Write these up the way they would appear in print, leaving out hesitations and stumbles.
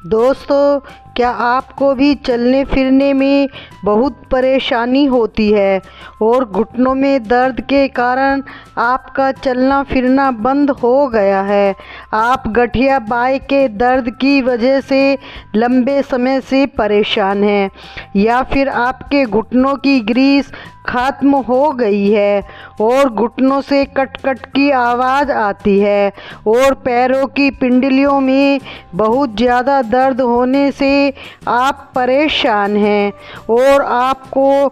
दोस्तों, क्या आपको भी चलने फिरने में बहुत परेशानी होती है और घुटनों में दर्द के कारण आपका चलना फिरना बंद हो गया है? आप गठिया बाएं के दर्द की वजह से लंबे समय से परेशान हैं, या फिर आपके घुटनों की ग्रीस ख़त्म हो गई है और घुटनों से कट कट की आवाज़ आती है और पैरों की पिंडलियों में बहुत ज़्यादा दर्द होने से आप परेशान हैं और आपको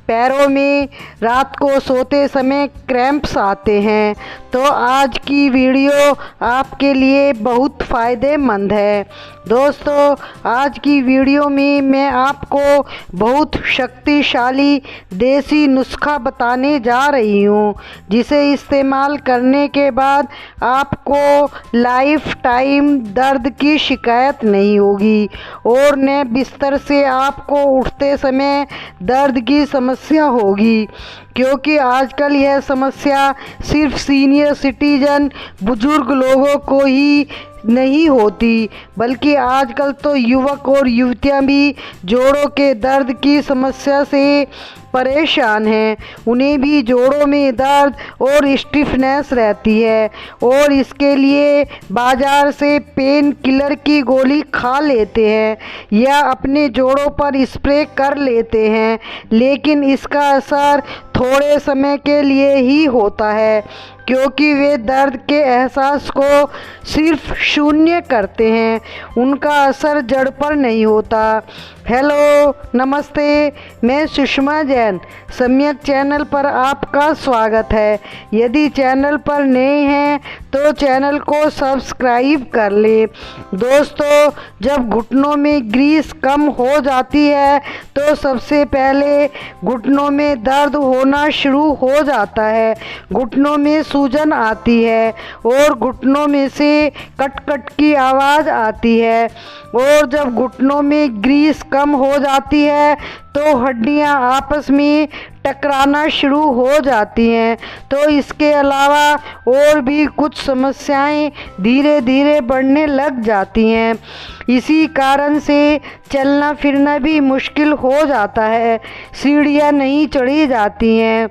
पैरों में रात को सोते समय क्रैम्प्स आते हैं, तो आज की वीडियो आपके लिए बहुत फ़ायदेमंद है। दोस्तों, आज की वीडियो में मैं आपको बहुत शक्तिशाली देसी नुस्खा बताने जा रही हूँ, जिसे इस्तेमाल करने के बाद आपको लाइफ टाइम दर्द की शिकायत नहीं होगी और न बिस्तर से आपको उठते समय दर्द की समस्या होगी, क्योंकि आजकल यह समस्या सिर्फ सीनियर सिटीजन बुजुर्ग लोगों को ही नहीं होती, बल्कि आजकल तो युवक और युवतियां भी जोड़ों के दर्द की समस्या से परेशान हैं। उन्हें भी जोड़ों में दर्द और स्टिफनेस रहती है और इसके लिए बाज़ार से पेन किलर की गोली खा लेते हैं या अपने जोड़ों पर स्प्रे कर लेते हैं, लेकिन इसका असर थोड़े समय के लिए ही होता है, क्योंकि वे दर्द के एहसास को सिर्फ शून्य करते हैं, उनका असर जड़ पर नहीं होता। हेलो, नमस्ते, मैं सुषमा जैन, सम्यक चैनल पर आपका स्वागत है। यदि चैनल पर नए हैं तो चैनल को सब्सक्राइब कर लें। दोस्तों, जब घुटनों में ग्रीस कम हो जाती है तो सबसे पहले घुटनों में दर्द होना शुरू हो जाता है, घुटनों में सूजन आती है और घुटनों में से कट कट की आवाज़ आती है। और जब घुटनों में ग्रीस कम हो जाती है तो हड्डियां आपस में टकराना शुरू हो जाती हैं। तो इसके अलावा और भी कुछ समस्याएं धीरे धीरे बढ़ने लग जाती हैं। इसी कारण से चलना फिरना भी मुश्किल हो जाता है, सीढ़ियां नहीं चढ़ी जाती हैं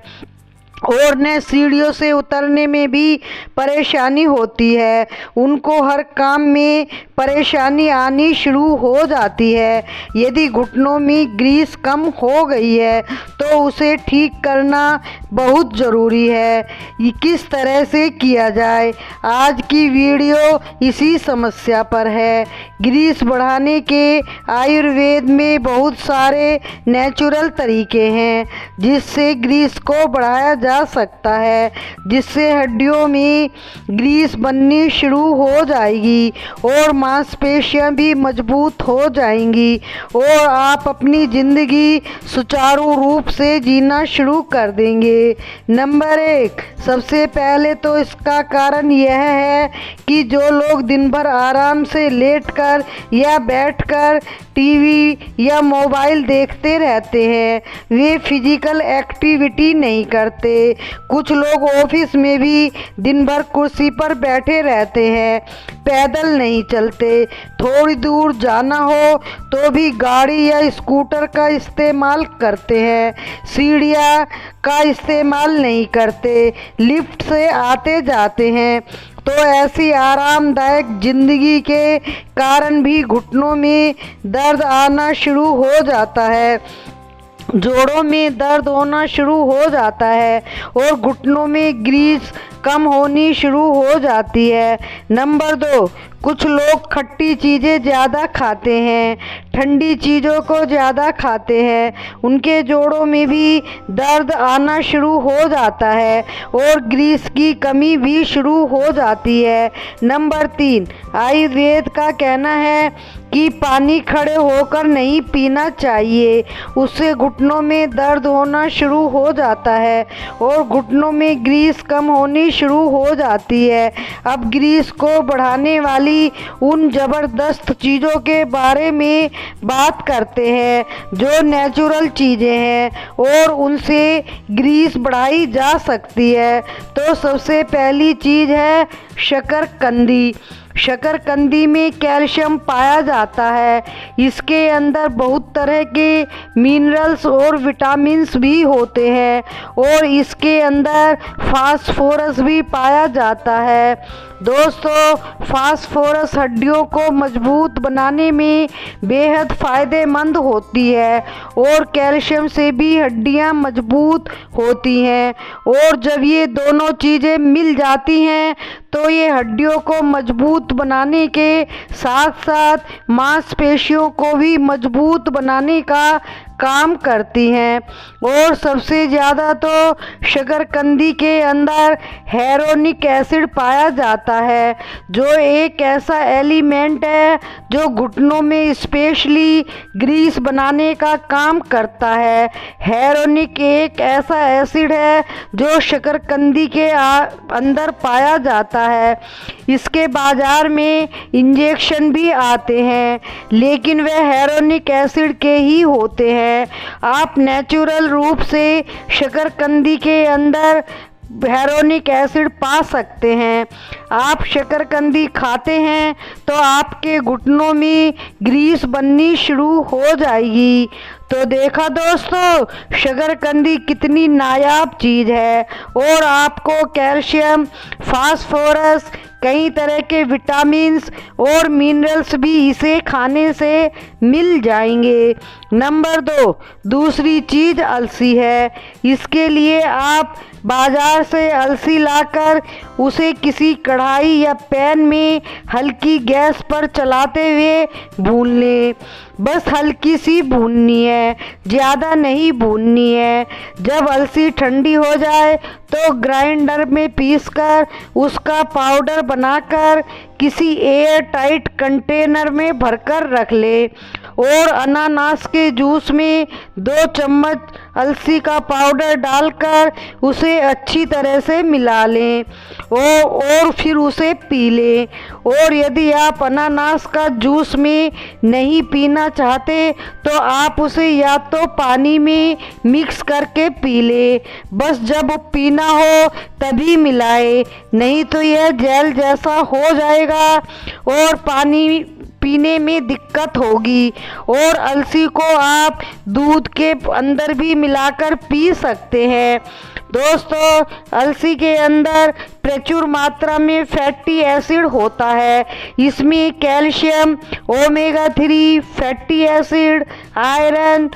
और न सीढ़ियों से उतरने में भी परेशानी होती है। उनको हर काम में परेशानी आनी शुरू हो जाती है। यदि घुटनों में ग्रीस कम हो गई है तो उसे ठीक करना बहुत ज़रूरी है। ये किस तरह से किया जाए, आज की वीडियो इसी समस्या पर है। ग्रीस बढ़ाने के आयुर्वेद में बहुत सारे नेचुरल तरीके हैं जिससे ग्रीस को बढ़ाया जा सकता है, जिससे हड्डियों में ग्रीस बननी शुरू हो जाएगी और मांसपेशियां भी मजबूत हो जाएंगी और आप अपनी ज़िंदगी सुचारू रूप से जीना शुरू कर देंगे। नंबर 1, सबसे पहले तो इसका कारण यह है कि जो लोग दिन भर आराम से लेटकर या बैठकर टीवी या मोबाइल देखते रहते हैं, वे फिजिकल एक्टिविटी नहीं करते। कुछ लोग ऑफिस में भी दिन भर कुर्सी पर बैठे रहते हैं, पैदल नहीं चलते। थोड़ी दूर जाना हो तो भी गाड़ी या स्कूटर का इस्तेमाल करते हैं, सीढ़ियाँ का इस्तेमाल नहीं करते, लिफ्ट से आते जाते हैं। तो ऐसी आरामदायक ज़िंदगी के कारण भी घुटनों में दर्द आना शुरू हो जाता है, जोड़ों में दर्द होना शुरू हो जाता है और घुटनों में ग्रीस कम होनी शुरू हो जाती है। नंबर 2, कुछ लोग खट्टी चीज़ें ज़्यादा खाते हैं, ठंडी चीज़ों को ज़्यादा खाते हैं, उनके जोड़ों में भी दर्द आना शुरू हो जाता है और ग्रीस की कमी भी शुरू हो जाती है। नंबर 3, आयुर्वेद का कहना है कि पानी खड़े होकर नहीं पीना चाहिए, उससे घुटनों में दर्द होना शुरू हो जाता है और घुटनों में ग्रीस कम होनी शुरू हो जाती है। अब ग्रीस को बढ़ाने वाली उन ज़बरदस्त चीज़ों के बारे में बात करते हैं जो नेचुरल चीज़ें हैं और उनसे ग्रीस बढ़ाई जा सकती है। तो सबसे पहली चीज़ है शकरकंदी। शकरकंदी में कैल्शियम पाया जाता है। इसके अंदर बहुत तरह के मिनरल्स और विटामिन्स भी होते हैं और इसके अंदर फास्फोरस भी पाया जाता है। दोस्तों, फास्फोरस हड्डियों को मजबूत बनाने में बेहद फ़ायदेमंद होती है और कैल्शियम से भी हड्डियां मजबूत होती हैं और जब ये दोनों चीज़ें मिल जाती हैं तो ये हड्डियों को मजबूत बनाने के साथ साथ मांसपेशियों को भी मजबूत बनाने का काम करती हैं। और सबसे ज़्यादा तो शकरकंदी के अंदर हेरोनिक एसिड पाया जाता है, जो एक ऐसा एलिमेंट है जो घुटनों में स्पेशली ग्रीस बनाने का काम करता है। हेरोनिक एक ऐसा एसिड है जो शकरकंदी के अंदर पाया जाता है। इसके बाज़ार में इंजेक्शन भी आते हैं, लेकिन वह हेरोनिक एसिड के ही होते हैं। आप नेचुरल रूप से शकरकंदी के अंदर हेरोनिक एसिड पा सकते हैं। आप शकरकंदी खाते हैं तो आपके घुटनों में ग्रीस बननी शुरू हो जाएगी। तो देखा दोस्तों, शकरकंदी कितनी नायाब चीज़ है और आपको कैल्शियम, फास्फोरस, कई तरह के विटामिन्स और मिनरल्स भी इसे खाने से मिल जाएंगे। नंबर 2, दूसरी चीज़ अलसी है। इसके लिए आप बाज़ार से अलसी लाकर उसे किसी कढ़ाई या पैन में हल्की गैस पर चलाते हुए भून लें। बस हल्की सी भूननी है, ज़्यादा नहीं भूननी है। जब अलसी ठंडी हो जाए तो ग्राइंडर में पीसकर उसका पाउडर बनाकर किसी एयर टाइट कंटेनर में भरकर रख ले और अनानास के जूस में 2 चम्मच अलसी का पाउडर डालकर उसे अच्छी तरह से मिला लें और फिर उसे पी लें। और यदि आप अनानास का जूस में नहीं पीना चाहते तो आप उसे या तो पानी में मिक्स करके पी लें। बस जब पीना हो तभी मिलाएं, नहीं तो यह जेल जैसा हो जाएगा और पानी पीने में दिक्कत होगी। और अलसी को आप दूध के अंदर भी मिलाकर पी सकते हैं। दोस्तों, अलसी के अंदर प्रचुर मात्रा में फैटी एसिड होता है। इसमें calcium, omega 3 fatty acid, iron,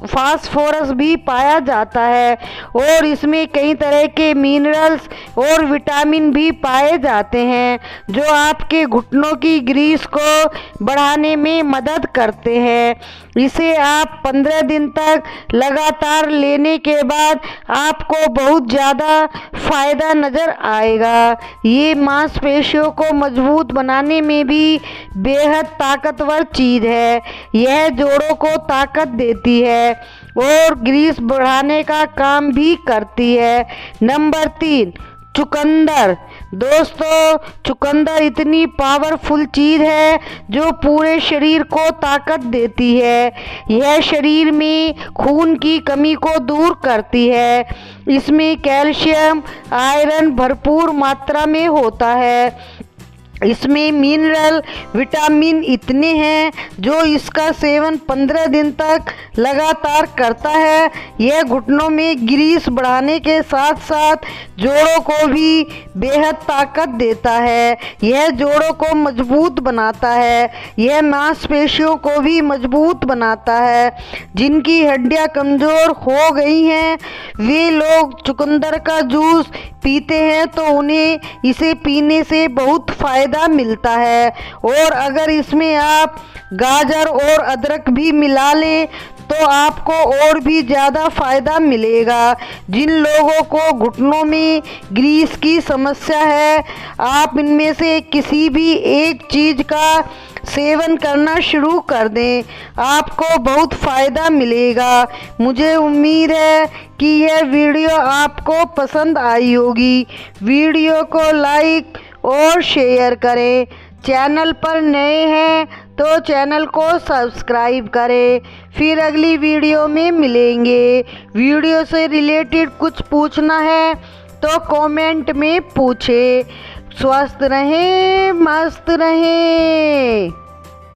phosphorus भी पाया जाता है और इसमें कई तरह के मिनरल्स और विटामिन भी पाए जाते हैं जो आपके घुटनों की ग्रीस को बढ़ाने में मदद करते हैं। इसे आप 15 दिन तक लगातार लेने के बाद आपको बहुत ज़्यादा फ़ायदा नज़र आएगा। ये मांसपेशियों को मजबूत बनाने में भी बेहद ताकतवर चीज़ है। यह जोड़ों को ताकत देती है और ग्रीस बढ़ाने का काम भी करती है। नंबर 3, चुकंदर। दोस्तों, चुकंदर इतनी पावरफुल चीज़ है जो पूरे शरीर को ताकत देती है। यह शरीर में खून की कमी को दूर करती है। इसमें कैल्शियम, आयरन भरपूर मात्रा में होता है। इसमें मिनरल, विटामिन इतने हैं जो इसका सेवन 15 दिन तक लगातार करता है। यह घुटनों में ग्रीस बढ़ाने के साथ साथ जोड़ों को भी बेहद ताकत देता है। यह जोड़ों को मजबूत बनाता है। यह मांसपेशियों को भी मजबूत बनाता है। जिनकी हड्डियां कमज़ोर हो गई हैं वे लोग चुकंदर का जूस पीते हैं तो उन्हें इसे पीने से बहुत फ़ायदा मिलता है। और अगर इसमें आप गाजर और अदरक भी मिला लें तो आपको और भी ज़्यादा फ़ायदा मिलेगा। जिन लोगों को घुटनों में ग्रीस की समस्या है, आप इनमें से किसी भी एक चीज़ का सेवन करना शुरू कर दें, आपको बहुत फ़ायदा मिलेगा। मुझे उम्मीद है कि यह वीडियो आपको पसंद आई होगी। वीडियो को लाइक और शेयर करें। चैनल पर नए हैं तो चैनल को सब्सक्राइब करें। फिर अगली वीडियो में मिलेंगे। वीडियो से रिलेटेड कुछ पूछना है तो कमेंट में पूछें। स्वस्थ रहें, मस्त रहें।